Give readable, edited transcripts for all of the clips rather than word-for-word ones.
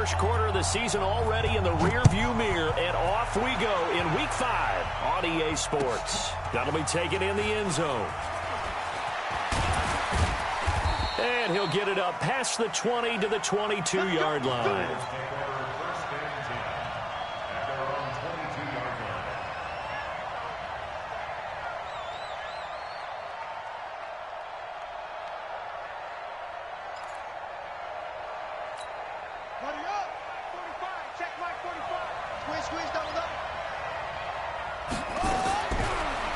First quarter of the season already in the rearview mirror, and off we go in Week 5 on EA Sports. That'll be taken in the end zone. And he'll get it up past the 20 to the 22-yard line.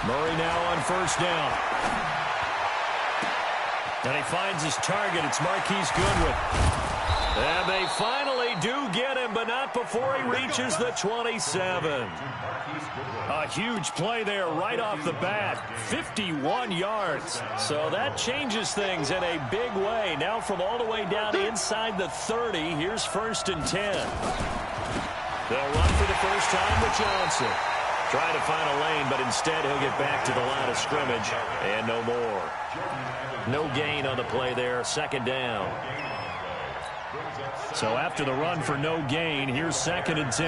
Murray now on first down. And he finds his target. It's Marquise Goodwin. And they finally do get him, but not before he reaches the 27. A huge play there right off the bat. 51 yards. So that changes things in a big way. Now from all the way down inside the 30, here's 1st and 10. They'll run for the first time with Johnson. Trying to find a lane, but instead he'll get back to the line of scrimmage, and no more. No gain on the play there, 2nd down. So after the run for no gain, here's 2nd and 10.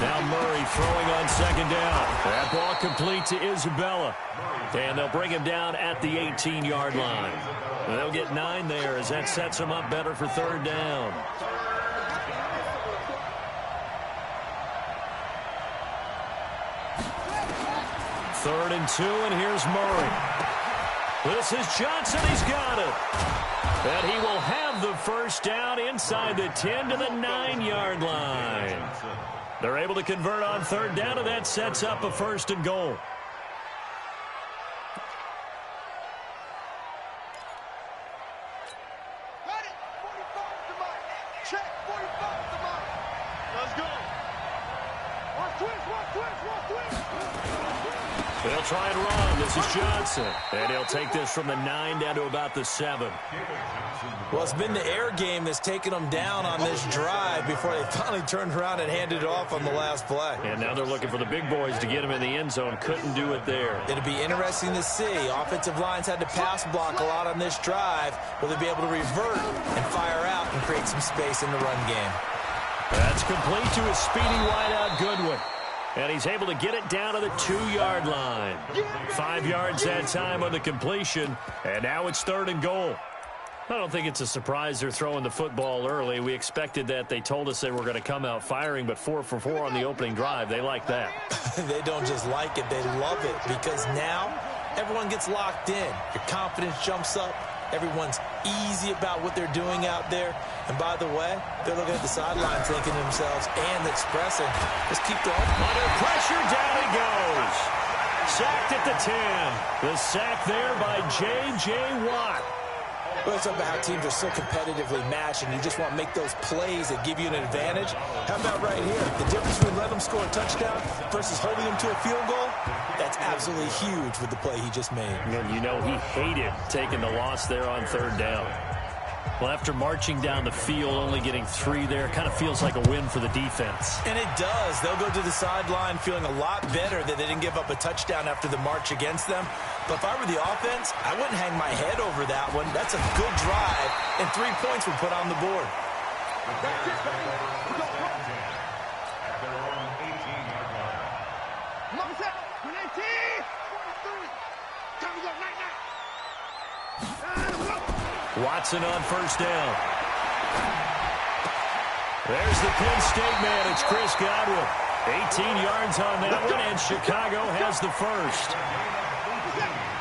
Now Murray throwing on 2nd down. That ball complete to Isabella. And they'll bring him down at the 18-yard line. They'll get 9 there as that sets them up better for 3rd down. Third and 2, and here's Murray. This is Johnson. He's got it. And he will have the first down inside the 10 to the 9-yard line. They're able to convert on 3rd down, and that sets up a 1st and goal. They'll try and run. This is Johnson. And he'll take this from the 9 down to about the 7. Well, it's been the air game that's taken them down on this drive before they finally turned around and handed it off on the last play. And now they're looking for the big boys to get him in the end zone. Couldn't do it there. It'll be interesting to see. Offensive lines had to pass block a lot on this drive. Will they be able to revert and fire out and create some space in the run game? That's complete to his speedy wideout Goodwin. And he's able to get it down to the 2-yard line. 5 yards that time on the completion. And now it's 3rd and goal. I don't think it's a surprise they're throwing the football early. We expected that. They told us they were going to come out firing, but 4 for 4 on the opening drive. They like that. They don't just like it. They love it because now everyone gets locked in. Your confidence jumps up. Everyone's easy about what they're doing out there. And by the way, they're looking at the sideline thinking to themselves and expressing, just keep throwing. Under pressure, down he goes. Sacked at the 10. The sack there by J.J. Watt. Well, it's about how teams are so competitively matched, and you just want to make those plays that give you an advantage. How about right here? The difference between letting them score a touchdown versus holding them to a field goal, that's absolutely huge with the play he just made. And you know he hated taking the loss there on 3rd down. Well, after marching down the field, only getting 3 there, kind of feels like a win for the defense. And it does. They'll go to the sideline feeling a lot better that they didn't give up a touchdown after the march against them. But if I were the offense, I wouldn't hang my head over that one. That's a good drive, and 3 points were put on the board. Watson on first down. There's the Penn State man. It's Chris Godwin. 18 yards on that one, and Chicago has the first.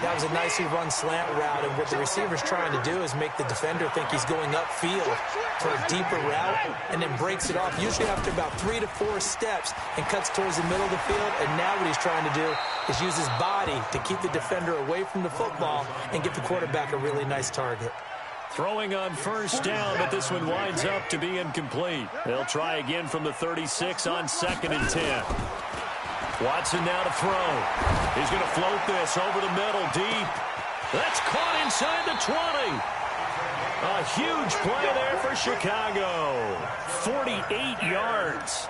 That was a nicely run slant route, and what the receiver's trying to do is make the defender think he's going upfield for a deeper route, and then breaks it off, usually after about 3 to 4 steps, and cuts towards the middle of the field. And now what he's trying to do is use his body to keep the defender away from the football and give the quarterback a really nice target. Throwing on first down, but this one winds up to be incomplete. They'll try again from the 36 on 2nd and 10. Watson now to throw. He's going to float this over the middle deep. That's caught inside the 20. A huge play there for Chicago. 48 yards.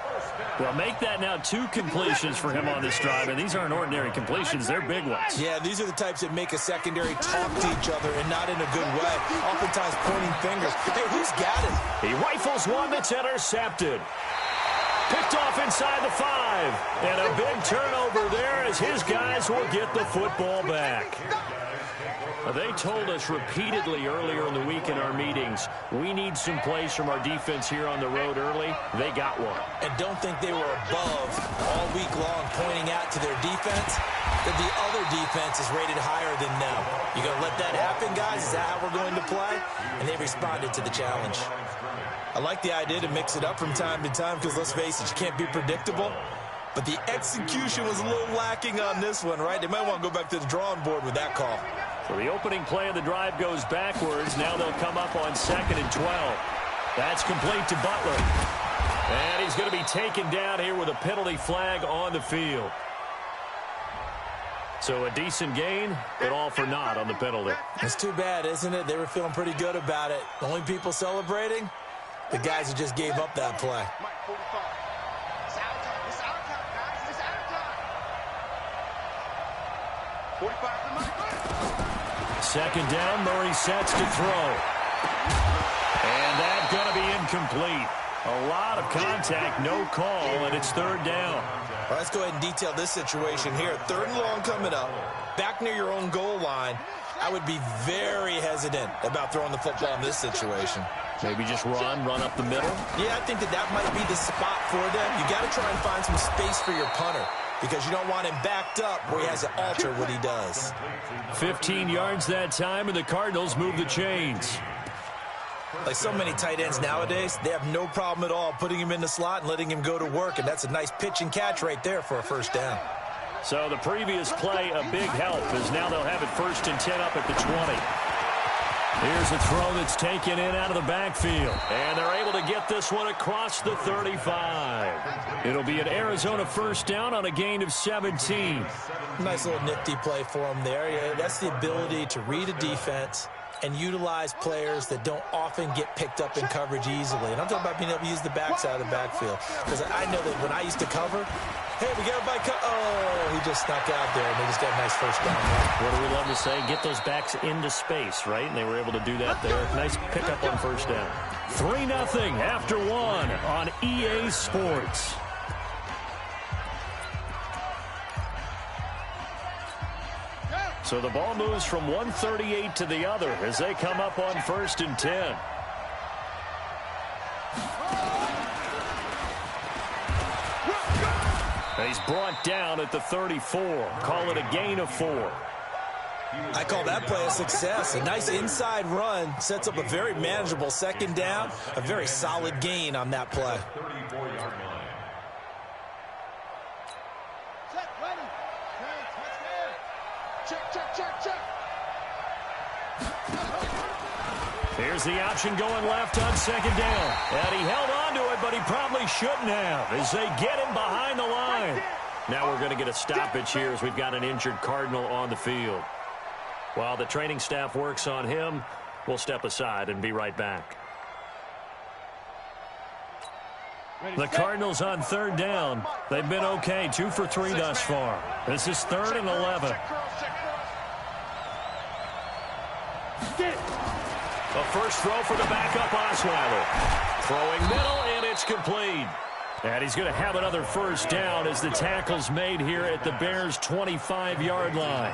Well, make that now 2 completions for him on this drive, and these aren't ordinary completions. They're big ones. Yeah, these are the types that make a secondary talk to each other and not in a good way, oftentimes pointing fingers. Hey, who's got it? He rifles one that's intercepted. Picked off inside the 5. And a big turnover there as his guys will get the football back. They told us repeatedly earlier in the week in our meetings, we need some plays from our defense here on the road early. They got one. And don't think they were above all week long pointing out to their defense that the other defense is rated higher than them. You going to let that happen, guys? Is that how we're going to play? And they responded to the challenge. I like the idea to mix it up from time to time because, let's face it, you can't be predictable. But the execution was a little lacking on this one, right? They might want to go back to the drawing board with that call. So the opening play of the drive goes backwards. Now they'll come up on 2nd and 12. That's complete to Butler. And he's going to be taken down here with a penalty flag on the field. So a decent gain, but all for naught on the penalty. It's too bad, isn't it? They were feeling pretty good about it. The only people celebrating, the guys who just gave up that play. Second down, Murray sets to throw. And that's going to be incomplete. A lot of contact, no call, and it's 3rd down. Well, let's go ahead and detail this situation here. 3rd and long coming up, back near your own goal line. I would be very hesitant about throwing the football in this situation. Maybe just run up the middle? Yeah, I think that might be the spot for them. You got to try and find some space for your punter, because you don't want him backed up where he has to alter what he does. 15 yards that time, and the Cardinals move the chains. Like so many tight ends nowadays, they have no problem at all putting him in the slot and letting him go to work, and that's a nice pitch and catch right there for a 1st down. So the previous play, a big help, as now they'll have it 1st and 10 up at the 20. Here's a throw that's taken in out of the backfield. And they're able to get this one across the 35. It'll be an Arizona 1st down on a gain of 17. Nice little nifty play for him there. Yeah, that's the ability to read a defense and utilize players that don't often get picked up in coverage easily. And I'm talking about being able to use the backside of the backfield. Because I know that when I used to cover, hey, we got a bike. Oh, he just snuck out there, and they just got a nice 1st down there. What do we love to say? Get those backs into space, right? And they were able to do that there. Nice pickup on 1st down. 3-0 after 1 on EA Sports. So the ball moves from 138 to the other as they come up on 1st and 10. He's brought down at the 34. Call it a gain of 4. I call that play a success. A nice inside run sets up a very manageable 2nd down. A very solid gain on that play. Here's the option going left on 2nd down. And he held on to it, but he probably shouldn't have as they get him behind the line. Now we're going to get a stoppage here as we've got an injured Cardinal on the field. While the training staff works on him, we'll step aside and be right back. The Cardinals on 3rd down. They've been okay, 2 for 3 thus far. This is 3rd and 11. A first throw for the backup Osweiler. Throwing middle, and it's complete. And he's going to have another 1st down as the tackle's made here at the Bears' 25-yard line.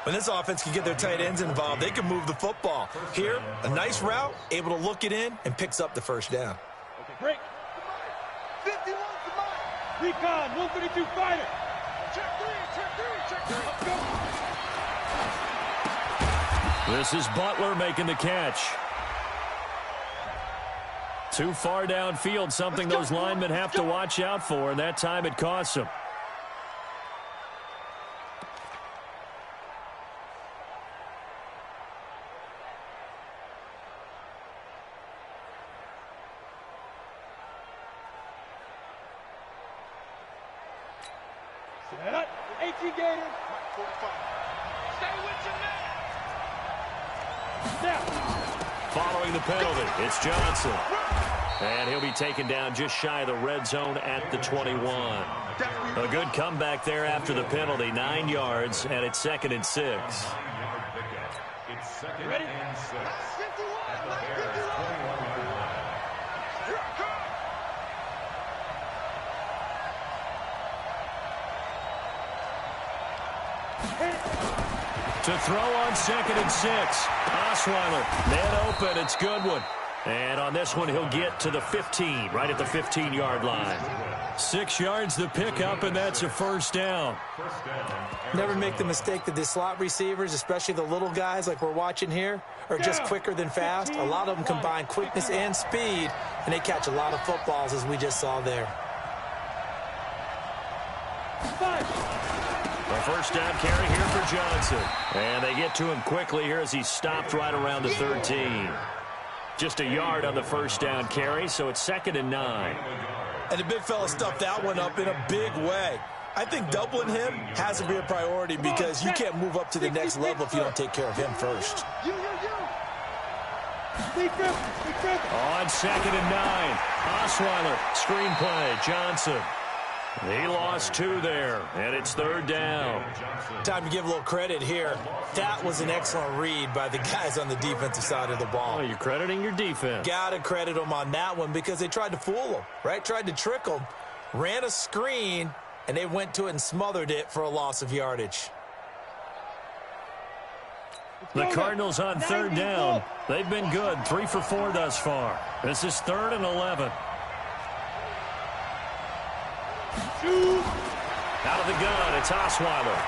When this offense can get their tight ends involved, they can move the football. Here, a nice route, able to look it in, and picks up the 1st down. Okay, break. 51 to mine. Recon, 132 fighter. Check 3. Let's go. This is Butler making the catch. Too far downfield, something those linemen have to watch out for, and that time it costs them. Set up. 18 Gators. 45. Stay with your man. Now. drawing the penalty. It's Johnson. And he'll be taken down just shy of the red zone at the 21. A good comeback there after the penalty. 9 yards, and it's 2nd and 6. It's 2nd and 6. To throw on 2nd and 6. Osweiler, man open. It's Goodwin. And on this one, he'll get to the 15, right at the 15-yard line. 6 yards the pickup, and that's a first down. Never make the mistake that the slot receivers, especially the little guys like we're watching here, are just quicker than fast. A lot of them combine quickness and speed, and they catch a lot of footballs, as we just saw there. A first down carry here for Johnson. And they get to him quickly here as he stopped right around the 13. Just a yard on the first down carry, so it's 2nd and 9. And the big fella stuffed that one up in a big way. I think doubling him has to be a priority because you can't move up to the next level if you don't take care of him first. On 2nd and 9, Osweiler, screenplay, Johnson. He lost 2 there, and it's 3rd down. Time to give a little credit here. That was an excellent read by the guys on the defensive side of the ball. Oh, you're crediting your defense. Got to credit them on that one because they tried to fool him, right? Tried to trick him, ran a screen, and they went to it and smothered it for a loss of yardage. The Cardinals on 3rd down. They've been good, 3 for 4 thus far. This is 3rd and 11. Out of the gun, it's Osweiler.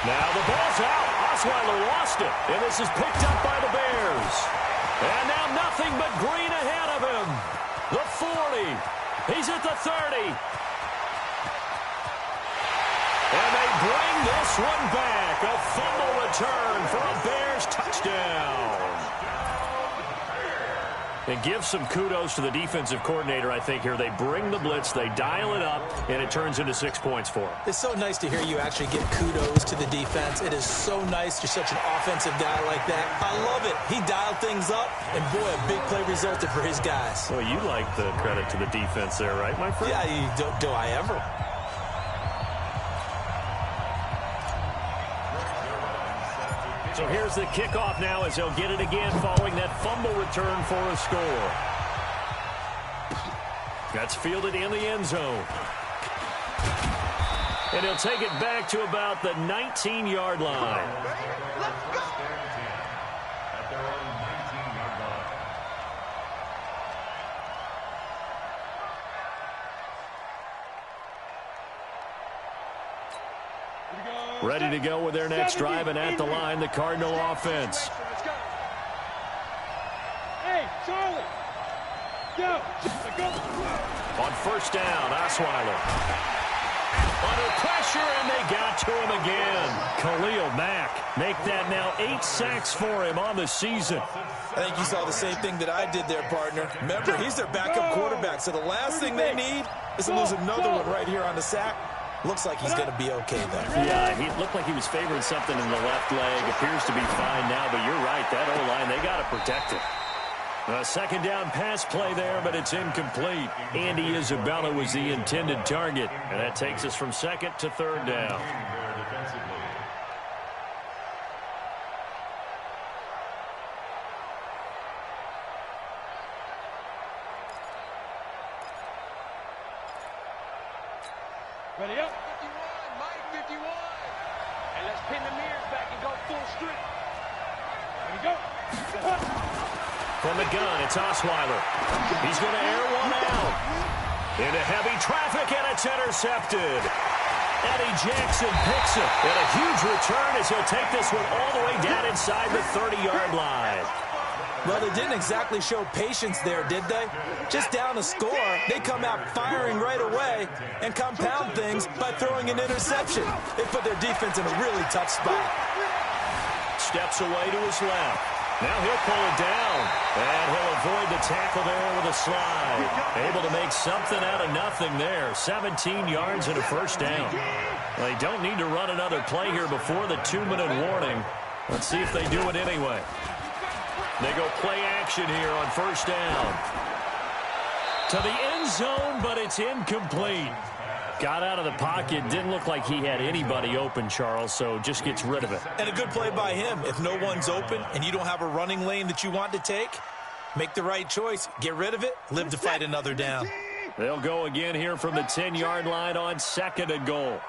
Now the ball's out. Osweiler lost it, and this is picked up by the Bears. And now nothing but green ahead of him. The 40. He's at the 30. And they bring this one back. A fumble return for a Bears touchdown. And give some kudos to the defensive coordinator, I think, here. They bring the blitz, they dial it up, and it turns into 6 points for them. It's so nice to hear you actually give kudos to the defense. It is so nice you're such an offensive guy like that. I love it. He dialed things up, and boy, a big play resulted for his guys. Well, you like the credit to the defense there, right, my friend? Yeah, do I ever? So here's the kickoff now as they'll get it again following that fumble return for a score. That's fielded in the end zone. And he'll take it back to about the 19-yard line. Ready to go with their next drive, and at the line, the Cardinal offense. Hey, Charlie. Go. On first down, Osweiler. Under pressure, and they got to him again. Khalil Mack make that now 8 sacks for him on the season. I think you saw the same thing that I did there, partner. Remember, he's their backup quarterback, so the last thing they need is to lose another one right here on the sack. Looks like he's going to be okay, though. Yeah, he looked like he was favoring something in the left leg. Appears to be fine now, but you're right. That O-line, they got to protect it. A second down pass play there, but it's incomplete. Andy Isabella was the intended target, and that takes us from 2nd to 3rd down. Ready up. 51, Mike, 51. And let's pin the mirrors back and go full strip. Ready, go. From the gun, it's Osweiler. He's going to air one out. Into heavy traffic, and it's intercepted. Eddie Jackson picks it. And a huge return as he'll take this one all the way down inside the 30-yard line. Well, they didn't exactly show patience there, did they? Just down a score, they come out firing right away and compound things by throwing an interception. They put their defense in a really tough spot. Steps away to his left. Now he'll pull it down, and he'll avoid the tackle there with a slide. Able to make something out of nothing there. 17 yards and a first down. They don't need to run another play here before the 2-minute warning. Let's see if they do it anyway. They go play action here on first down. To the end zone, but it's incomplete. Got out of the pocket. Didn't look like he had anybody open, Charles, so just gets rid of it. And a good play by him. If no one's open and you don't have a running lane that you want to take, make the right choice. Get rid of it. Live to fight another down. They'll go again here from the 10-yard line on second and goal.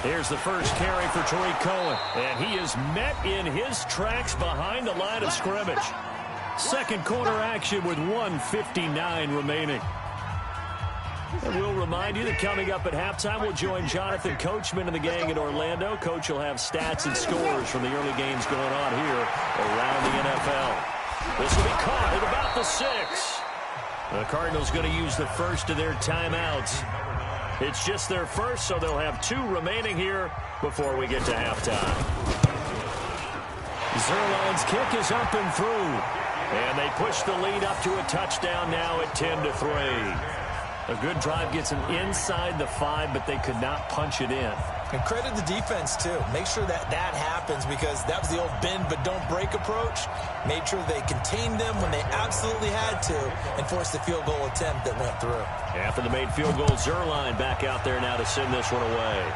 Here's the first carry for Tariq Cohen, and he is met in his tracks behind the line of scrimmage. Second quarter action with 1:59 remaining. And we'll remind you that coming up at halftime, we'll join Jonathan Coachman and the gang in Orlando. Coach will have stats and scores from the early games going on here around the NFL. This will be caught at about the 6. The Cardinals going to use the first of their timeouts. It's just their first, so they'll have 2 remaining here before we get to halftime. Zerline's kick is up and through. And they push the lead up to a touchdown now at 10-3. A good drive gets them inside the 5, but they could not punch it in. And credit the defense, too. Make sure that happens, because that was the old bend but don't break approach. Made sure they contained them when they absolutely had to and forced the field goal attempt that went through. After the made field goal, Zerline back out there now to send this one away.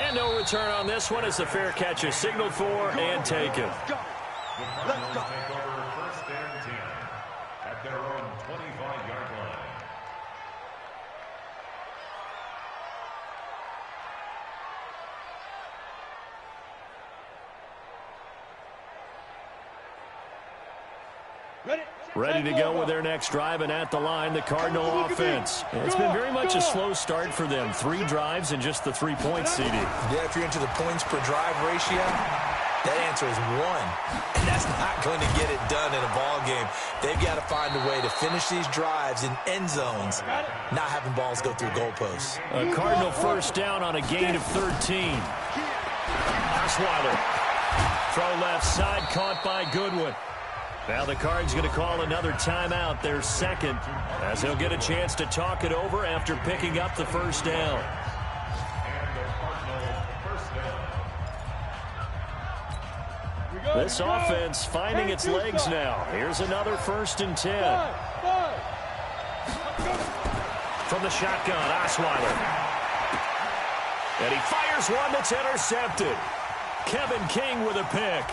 And no return on this one as the fair catch is signaled for and taken. Let's go. Take over first and 10 at their own 25-yard line. Ready to go with their next drive, and at the line, the Cardinal offense. It's been very much a slow start for them. 3 drives and just the 3-point CD. Yeah, if you're into the points per drive ratio, that answer is 1. And that's not going to get it done in a ball game. They've got to find a way to finish these drives in end zones, not having balls go through goalposts. A Cardinal first down on a gain of 13. Osweiler. Throw left side, caught by Goodwin. Now the Cards going to call another timeout, their second, as he'll get a chance to talk it over after picking up the first down. This offense finding its legs now. Here's another 1st and 10. From the shotgun, Osweiler. And he fires one that's intercepted. Kevin King with a pick.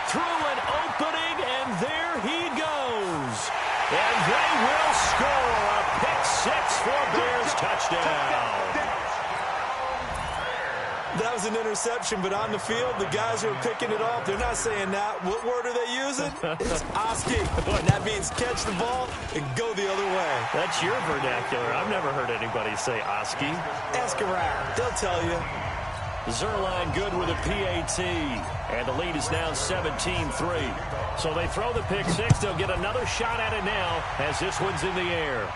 Through an opening, and there he goes. And they will score a pick 6 for Bears touchdown. That was an interception, but on the field, the guys who are picking it off, they're not saying that. What word are they using? It's Oski. And that means catch the ball and go the other way. That's your vernacular. I've never heard anybody say Oski. Ask around. They'll tell you. Zerline good with a PAT. And the lead is now 17-3. So they throw the pick 6. They'll get another shot at it now as this one's in the air.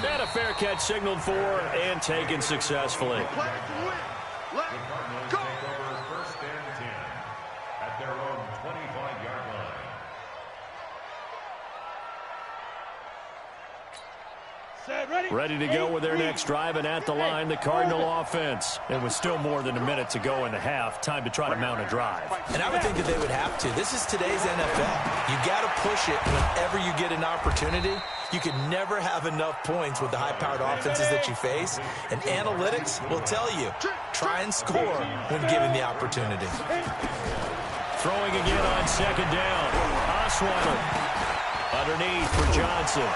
And a fair catch signaled for and taken successfully. The Cardinals take over first and 10 at their own 25-yard line. Ready to go with their next drive, and at the line, the Cardinal offense. And with still more than a minute to go in the half, time to try to mount a drive. And I would think that they would have to. This is today's NFL. You got to push it whenever you get an opportunity. You can never have enough points with the high-powered offenses that you face. And analytics will tell you, try and score when given the opportunity. Throwing again on second down. Osweiler underneath for Johnson.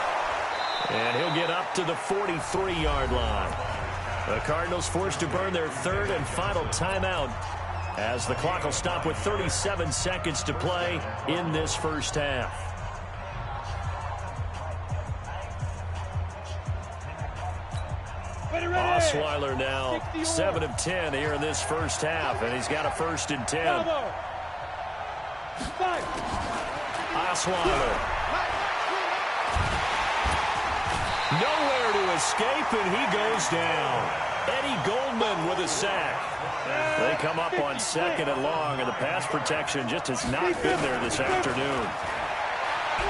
And he'll get up to the 43-yard line. The Cardinals forced to burn their 3rd and final timeout as the clock will stop with 37 seconds to play in this first half. Osweiler now 7 of 10 here in this first half, and he's got a 1st and 10. Osweiler. Nowhere to escape, and he goes down. Eddie Goldman with a sack. They come up on 2nd and long, and the pass protection just has not been there this afternoon.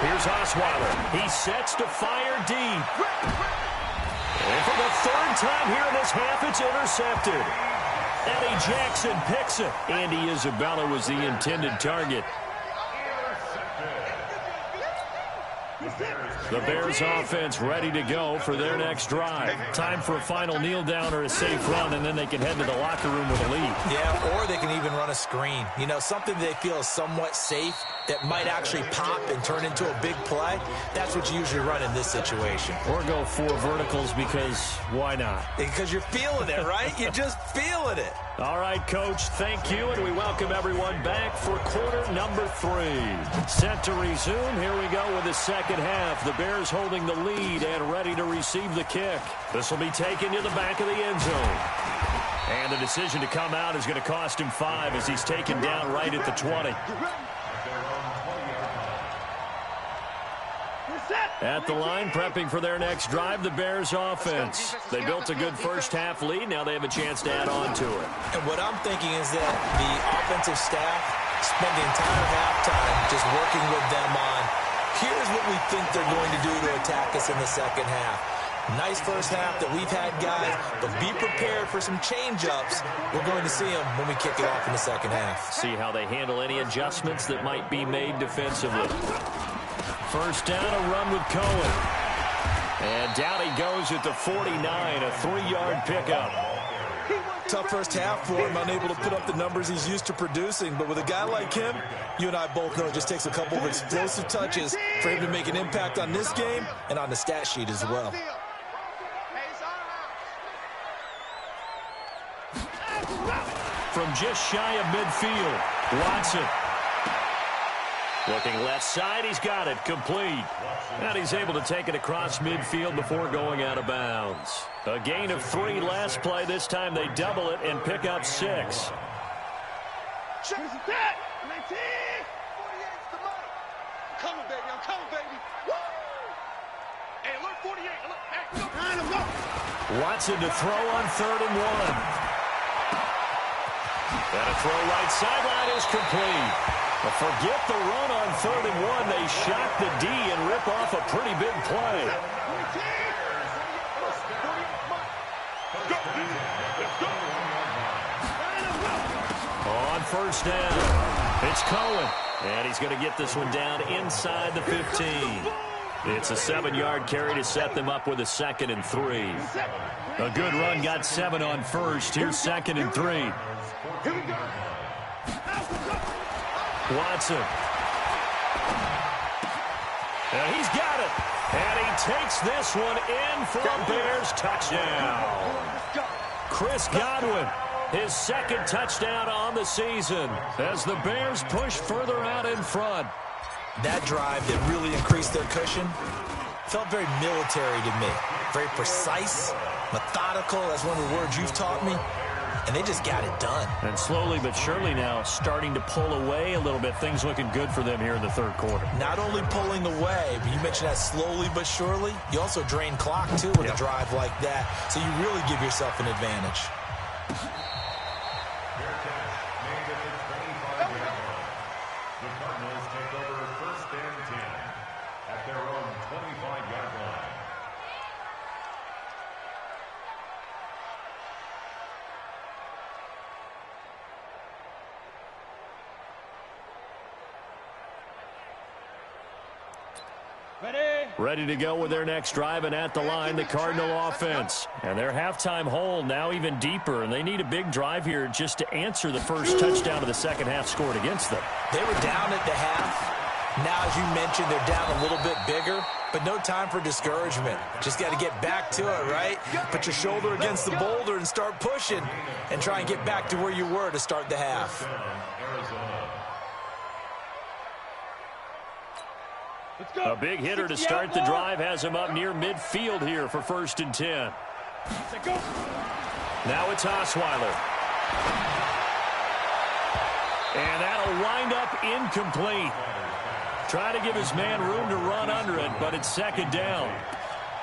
Here's Osweiler. He sets to fire deep. And for the 3rd time here in this half, it's intercepted. Eddie Jackson picks it. Andy Isabella was the intended target. The Bears offense ready to go for their next drive. Time for a final kneel down or a safe run, and then they can head to the locker room with a lead. Yeah, or they can even run a screen. You know, something they feel is somewhat safe that might actually pop and turn into a big play. That's what you usually run in this situation. Or go 4 verticals because why not? Because you're feeling it, right? You're just feeling it. All right, Coach, thank you, and we welcome everyone back for quarter number 3. Set to resume. Here we go with the second half. The Bears holding the lead and ready to receive the kick. This will be taken to the back of the end zone. And the decision to come out is going to cost him 5 as he's taken down right at the 20. At the line, prepping for their next drive, the Bears offense. They built a good first-half lead. Now they have a chance to add on to it. And what I'm thinking is that the offensive staff spent the entire halftime just working with them on, here's what we think they're going to do to attack us in the second half. Nice first half that we've had, guys, but be prepared for some change-ups. We're going to see them when we kick it off in the second half. See how they handle any adjustments that might be made defensively. First down, a run with Cohen. And down he goes at the 49, a 3-yard pickup. Tough first half for him, unable to put up the numbers he's used to producing. But with a guy like him, you and I both know it just takes a couple of explosive touches for him to make an impact on this game and on the stat sheet as well. From just shy of midfield, Watson. Looking left side, he's got it, complete. And he's able to take it across midfield before going out of bounds. A gain of 3 last play. This time they double it and pick up 6. Check that! 19! 48's the money. Coming, baby, I'm coming, baby. Woo! Hey, look, 48. Look, hey, go. Watson to throw on 3rd and 1. And a throw right sideline is complete. But forget the run on 3rd and 1. They shock the D and rip off a pretty big play. On first down, it's Cohen. And he's going to get this one down inside the 15. It's a 7-yard carry to set them up with a 2nd and 3. A good run got 7 on first. Here's 2nd and 3. Watson. And he's got it. And he takes this one in for a Bears touchdown. Chris Godwin, his 2nd touchdown on the season as the Bears push further out in front. That drive that really increased their cushion felt very military to me. Very precise, methodical. That's one of the words you've taught me. And they just got it done. And slowly but surely now starting to pull away a little bit. Things looking good for them here in the 3rd quarter. Not only pulling away, but you mentioned that slowly but surely. You also drain clock, too, with a drive like that. So you really give yourself an advantage. The Cardinals take over 1st and 10 at their own 25-yard line. Ready to go with their next drive, and at the line, the Cardinal offense. And their halftime hole now even deeper, and they need a big drive here just to answer the first touchdown of the second half scored against them. They were down at the half. Now, as you mentioned, they're down a little bit bigger, but no time for discouragement. Just got to get back to it, right? Put your shoulder against the boulder and start pushing and try and get back to where you were to start the half. A big hitter to start the drive has him up near midfield here for 1st and 10. Now it's Osweiler. And that'll wind up incomplete. Try to give his man room to run under it, but it's 2nd down.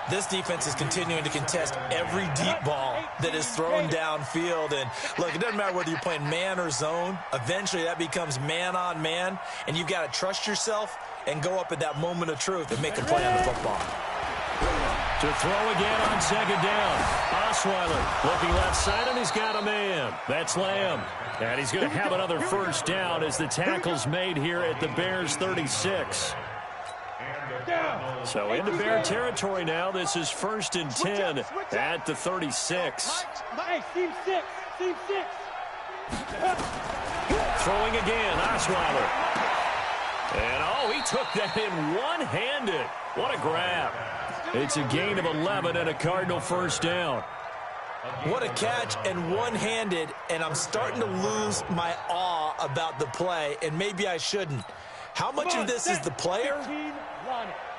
This defense is continuing to contest every deep ball that is thrown downfield. And, look, it doesn't matter whether you're playing man or zone. Eventually, that becomes man-on-man, and you've got to trust yourself and go up at that moment of truth and make a play on the football. To throw again on second down. Osweiler looking left side, and he's got a man. That's Lamb. And he's going to have another first down as the tackle's made here at the Bears' 36. So into Bear territory now. This is 1st and 10 at the 36. Hey, team 6. Team 6. Throwing again, Osweiler. And, he took that in one-handed. What a grab. It's a gain of 11 and a Cardinal first down. What a catch and one-handed, and I'm starting to lose my awe about the play, and maybe I shouldn't. How much of this is the player?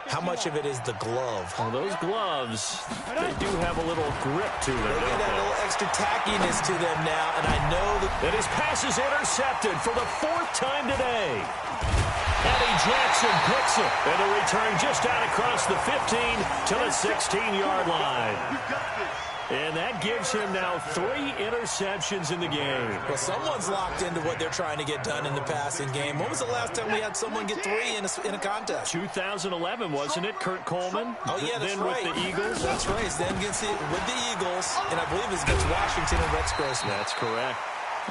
How much of it is the glove? Well, those gloves, they do have a little grip to them. They get that little extra tackiness to them now, and I know that his pass is intercepted for the 4th time today. Eddie Jackson picks it, and a return just out across the 15 to the 16-yard line. And that gives him now 3 interceptions in the game. Well, someone's locked into what they're trying to get done in the passing game. When was the last time we had someone get 3 in a contest? 2011, wasn't it, Kurt Coleman? Oh, yeah, that's then right. With the Eagles? That's right. Then with the Eagles, and I believe it's against Washington and Rex Grossman. That's correct.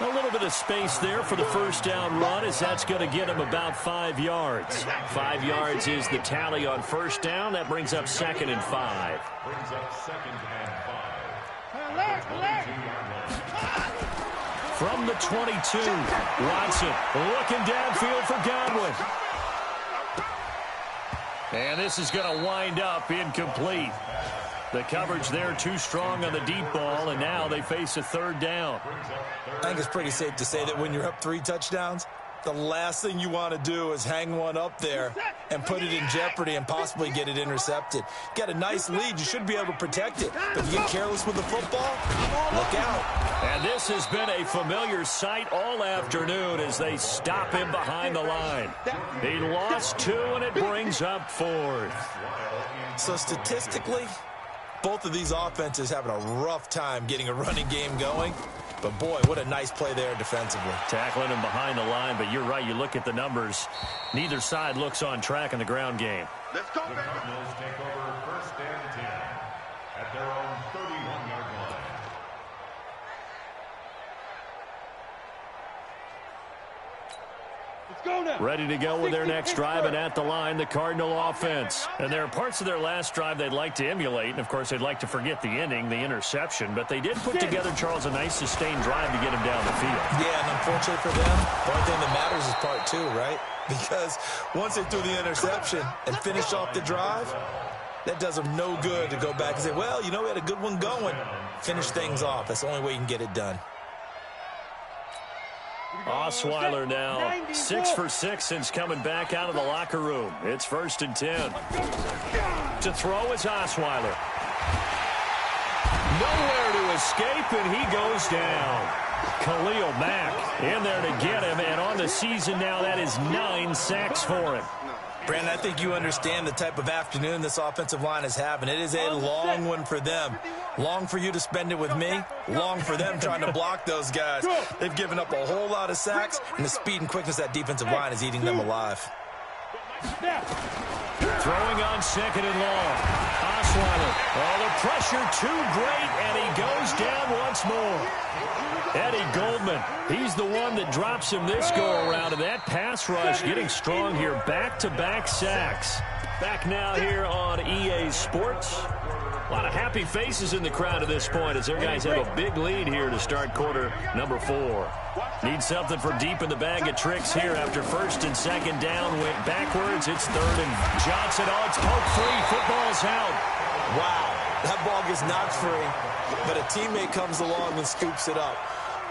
A little bit of space there for the first down run, as that's going to get him about 5 yards. 5 yards is the tally on first down. That brings up 2nd and 5. Brings up 2nd and 5. From the 22, Watson looking downfield for Godwin. And this is going to wind up incomplete. The coverage there too strong on the deep ball, and now they face a 3rd down. I think it's pretty safe to say that when you're up 3 touchdowns, the last thing you want to do is hang one up there and put it in jeopardy and possibly get it intercepted. Get a nice lead. You should be able to protect it. But if you get careless with the football, look out. And this has been a familiar sight all afternoon as they stop him behind the line. He lost 2, and it brings up 4th. So statistically, both of these offenses having a rough time getting a running game going. But, boy, what a nice play there defensively. Tackling him behind the line, but you're right. You look at the numbers. Neither side looks on track in the ground game. Let's go, baby. Cardinals take over 1st and 10 at their own 31-yard line. Ready to go with their next drive, and at the line, the Cardinal offense. And there are parts of their last drive they'd like to emulate, and, of course, they'd like to forget the inning, the interception. But they did put together, Charles, a nice sustained drive to get him down the field. Yeah, and unfortunately for them, the only thing that matters is part 2, right? Because once they threw the interception and finished off the drive, that does them no good to go back and say, well, you know, we had a good one going. Finish things off. That's the only way you can get it done. Osweiler now 6 for 6 since coming back out of the locker room. It's 1st and 10. To throw is Osweiler. Nowhere to escape, and he goes down. Khalil Mack in there to get him, and on the season now, that is 9 sacks for him. Brandon, I think you understand the type of afternoon this offensive line is having. It is a long one for them. Long for you to spend it with me. Long for them trying to block those guys. They've given up a whole lot of sacks, and the speed and quickness of that defensive line is eating them alive. Throwing on 2nd and long. Osweiler. Oh, the pressure too great, and he goes down once more. Eddie Goldman, he's the one that drops him this go-around, and that pass rush getting strong here. Back-to-back sacks. Back now here on EA Sports. A lot of happy faces in the crowd at this point as their guys have a big lead here to start quarter number 4. Need something for deep in the bag of tricks here after 1st and 2nd down. Went backwards. It's 3rd and Johnson. Oh, it's poke free. Football's out. Wow. That ball gets knocked free, but a teammate comes along and scoops it up.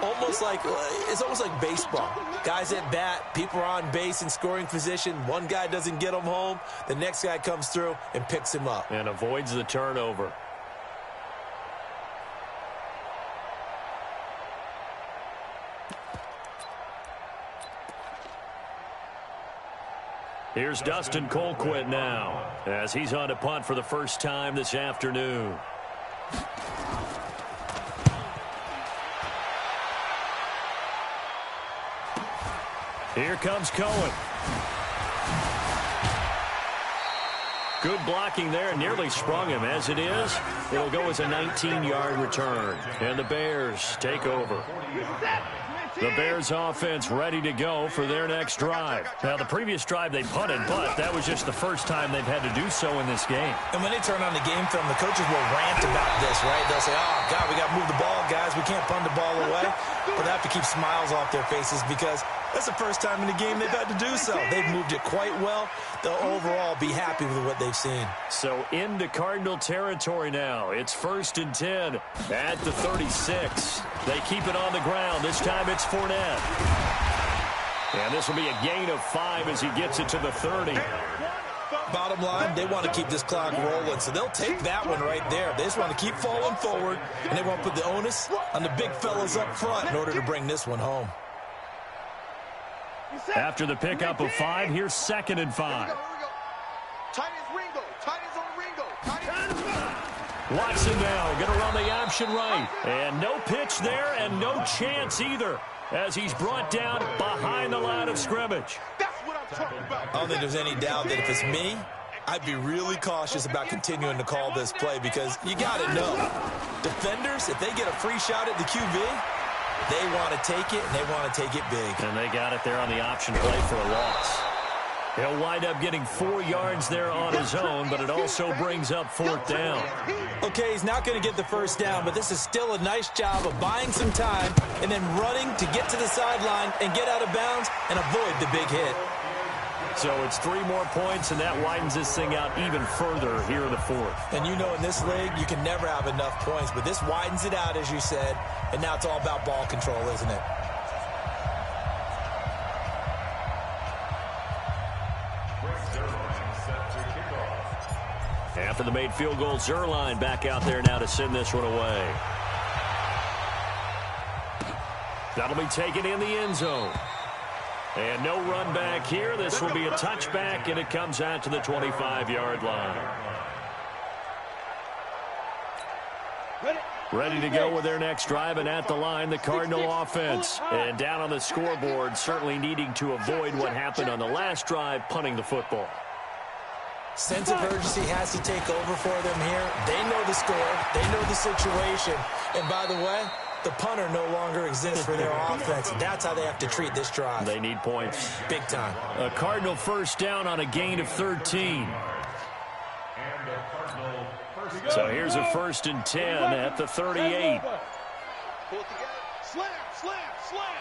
It's almost like baseball. Guys at bat, people are on base in scoring position. One guy doesn't get him home. The next guy comes through and picks him up. And avoids the turnover. Here's Dustin Colquitt now as he's on to punt for the first time this afternoon. Here comes Cohen. Good blocking there, nearly sprung him. As it is, it'll go as a 19-yard return. And the Bears take over. The Bears offense ready to go for their next drive. Now, the previous drive they punted, but that was just the first time they've had to do so in this game. And when they turn on the game film, the coaches will rant about this, right? They'll say, oh, God, we got to move the ball, guys. We can't punt the ball away. But they have to keep smiles off their faces because that's the first time in the game they've had to do so. They've moved it quite well. They'll overall be happy with what they've seen. So into Cardinal territory now. It's 1st and 10 at the 36. They keep it on the ground. This time it's Fournette. And this will be a gain of 5 as he gets it to the 30. Bottom line, they want to keep this clock rolling, so they'll take that one right there. They just want to keep falling forward, and they want to put the onus on the big fellas up front in order to bring this one home. After the pickup of 5, here's 2nd and 5. Tight ends Ringo. Tight ends on Ringo. Tight ends. Watson now going to run the option right. And no pitch there and no chance either as he's brought down behind the line of scrimmage. That's what I'm talking about. I don't think there's any doubt that if it's me, I'd be really cautious about continuing to call this play because you got to know, defenders, if they get a free shot at the QB, they want to take it, and they want to take it big. And they got it there on the option play for a loss. He'll wind up getting 4 yards there on his own, but it also brings up 4th down. Okay, he's not going to get the first down, but this is still a nice job of buying some time and then running to get to the sideline and get out of bounds and avoid the big hit. So it's 3 more points, and that widens this thing out even further here in the 4th. And you know in this league, you can never have enough points, but this widens it out, as you said, and now it's all about ball control, isn't it? After the made field goal, Zerline back out there now to send this one away. That'll be taken in the end zone. And no run back here. This will be a touchback, and it comes out to the 25-yard line. Ready to go with their next drive, and at the line, the Cardinal offense. And down on the scoreboard, certainly needing to avoid what happened on the last drive, punting the football. Sense of urgency has to take over for them here. They know the score. They know the situation. And by the way, the punter no longer exists for their offense. That's how they have to treat this drive. They need points. Big time. A Cardinal first down on a gain of 13. So here's a 1st and 10 at the 38. Pull it together. Slam, slam, slam.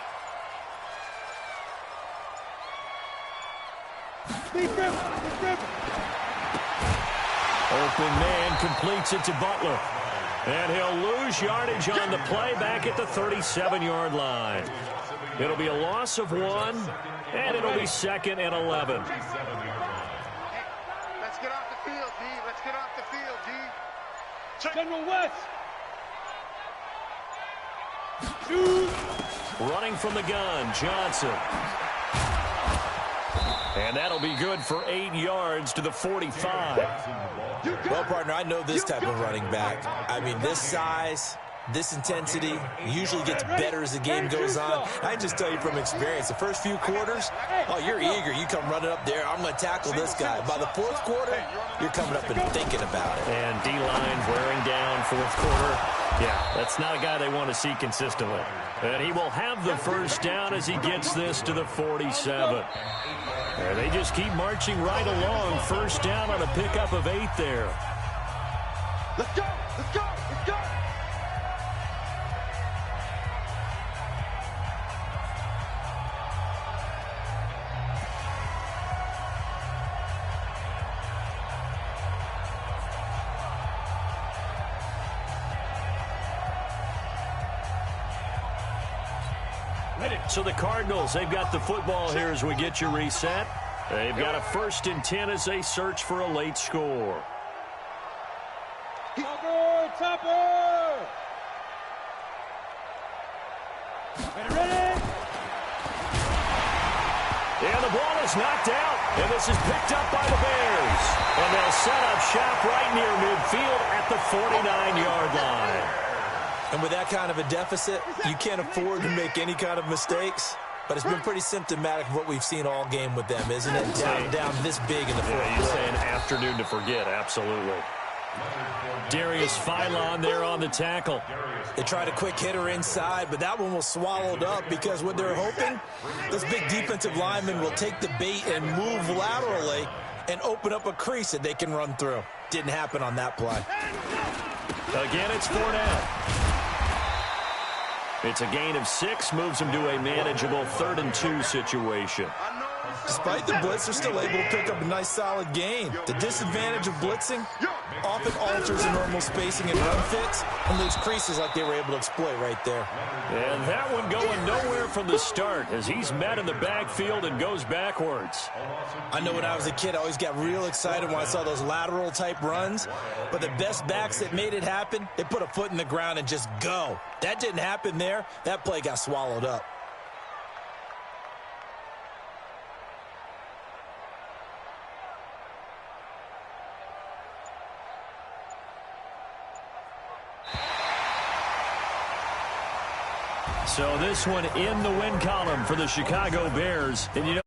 Open man completes it to Butler. And he'll lose yardage on the play back at the 37-yard line. It'll be a loss of 1, and it'll be 2nd and 11. Let's get off the field, D. Let's get off the field, D. General West. Running from the gun, Johnson. And that'll be good for 8 yards to the 45. Well, partner, I know this type of running back. I mean, this size, this intensity usually gets better as the game goes on. I can just tell you from experience, the first few quarters, oh, you're eager. You come running up there, I'm going to tackle this guy. By the 4th quarter, you're coming up and thinking about it. And D-line wearing down 4th quarter. Yeah, that's not a guy they want to see consistently. And he will have the first down as he gets this to the 47. And they just keep marching right along. First down on a pickup of 8 there. Let's go, let's go, let's go. So the Cardinals, they've got the football here as we get you reset. They've got a 1st and 10 as they search for a late score. Topper! Ready? And the ball is knocked out, and this is picked up by the Bears. And they'll set up shop right near midfield at the 49-yard line. And with that kind of a deficit, you can't afford to make any kind of mistakes. but it's been pretty symptomatic of what we've seen all game with them, isn't it? Down this big in the fourth Yeah, you're quarter. saying afternoon to forget, absolutely. Darius Philon there on the tackle. They tried a quick hitter inside, but that one was swallowed up because what they're hoping, this big defensive lineman will take the bait and move laterally and open up a crease that they can run through. Didn't happen on that play. Again, it's Fournette. It's a gain of 6, moves him to a manageable 3rd-and-2 situation. Despite the blitz, they're still able to pick up a nice solid gain. The disadvantage of blitzing often alters the normal spacing and run fits and leaves creases like they were able to exploit right there. And that one going nowhere from the start as he's met in the backfield and goes backwards. I know when I was a kid, I always got real excited when I saw those lateral type runs, but the best backs that made it happen, they put a foot in the ground and just go. That didn't happen there. That play got swallowed up. So this one in the win column for the Chicago Bears. And you know